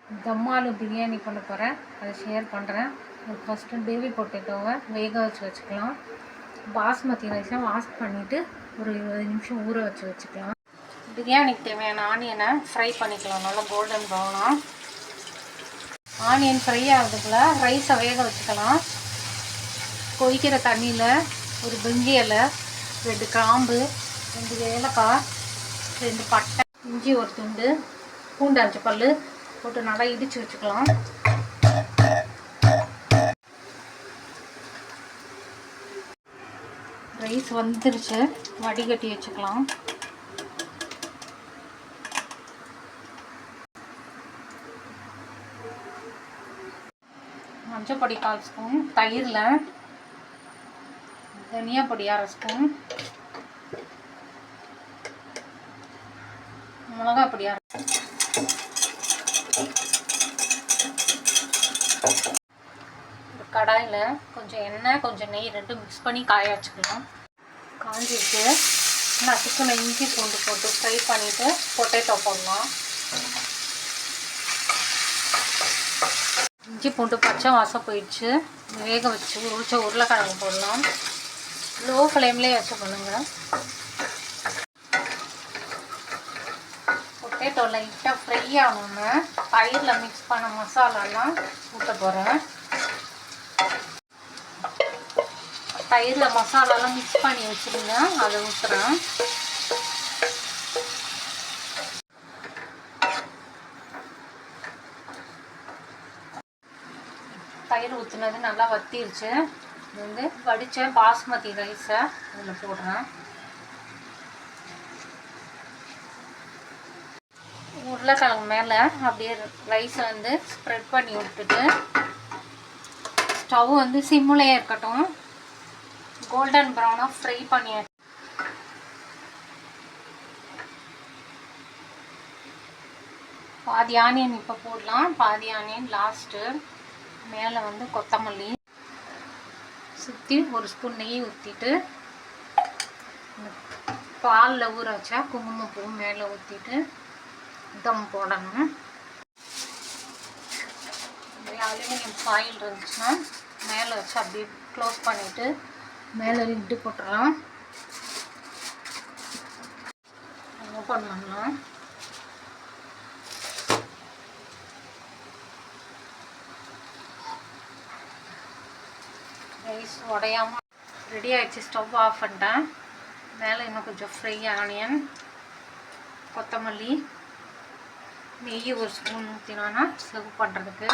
தம் ஆலு பிரியாணி பண்ண போகிறேன், அதை ஷேர் பண்ணுறேன். ஃபஸ்ட்டு பேபி பொட்டேட்டோவை வேக வச்சுக்கலாம். பாஸ்மதி ரைஸை வாஷ் பண்ணிவிட்டு ஒரு 20 நிமிஷம் ஊற வச்சுக்கலாம். பிரியாணிக்கு தேவையான ஆனியனை ஃப்ரை பண்ணிக்கலாம், நல்லா கோல்டன் ப்ரௌனாக. ஆனியன் ஃப்ரை ஆகிறதுக்குள்ள ரைஸை வேக வச்சுக்கலாம். கொதிக்கிற தண்ணியில் ஒரு பிரிஞ்சி இலை, 2 கிராம்பு, 2 ஏலக்காய், 2 பட்டை, இஞ்சி ஒரு துண்டு, பூண்டு 5 பல் போட்டு நல்லா இடித்து வச்சுக்கலாம். ரைஸ் வந்துருச்சு, வடிகட்டி வச்சுக்கலாம். மஞ்சள் பொடி 1/4 ஸ்பூன், தயிரில் தனியா பொடி 1/2 ஸ்பூன், மிளகாய் பொடி 1/2. கடாயில் கொஞ்சம் எண்ணெய் கொஞ்சம் நெய் 2 மிக்ஸ் பண்ணி காய வச்சுக்கலாம். காஞ்சிட்டு நசுக்குன இஞ்சி பூண்டு போட்டு ஃப்ரை பண்ணிவிட்டு பொட்டேட்டோ போடலாம். இஞ்சி பூண்டு பச்சை வாசம் போயிடுச்சு. வேக வச்சு உரிச்ச உருளைக்கிழங்கு போடலாம். லோ ஃப்ளேம்லேயே வச்சு பண்ணுங்கள். பொட்டேட்டோ லைட்டாக ஃப்ரை ஆகணுன்னு தயிரில் மிக்ஸ் பண்ண மசாலாலாம் ஊற்ற போகிறேன். தயிரில் மசாலாலாம் மிக்ஸ் பண்ணி வச்சுருங்க, அதை ஊற்றுறேன். தயிர் ஊற்றுனது நல்லா வத்திருச்சு. இது வந்து வடித்த பாஸ்மதி ரைஸை இதில் போடுறேன். உருளைக்கிழங்கு மேலே அப்படியே ரைஸை வந்து ஸ்ப்ரெட் பண்ணி விட்டுட்டு ஸ்டவ் வந்து சிம்முலையே இருக்கட்டும். கோல்டன் ப்ரௌனாக ஃப்ரை பண்ணி பாதி ஆனியன் இப்போ போடலாம், பாதி ஆனியன் லாஸ்ட்டு. மேலே வந்து கொத்தமல்லி சுற்றி 1 ஸ்பூன் நெய் ஊற்றிட்டு பாலில் ஊற வச்சா குங்குமப்பூ மேலே ஊற்றிட்டு தம் போடணும். அலுமினியம் ஃபாயில் இருந்துச்சுன்னா மேலே வச்சு அப்படியே க்ளோஸ் பண்ணிவிட்டு மேலே லிட்டு போட்டுடலாம். ஓப்பன் பண்ணலாம். ரைஸ் உடையாமல் ரெடி ஆகிடுச்சு. ஸ்டவ் ஆஃப் பண்ணிட்டேன். மேலே இன்னும் கொஞ்சம் ஃப்ரை ஆனியன், கொத்தமல்லி, நெய் 1 ஸ்பூன் ஊற்றினோன்னா சர்வ் பண்ணுறதுக்கு.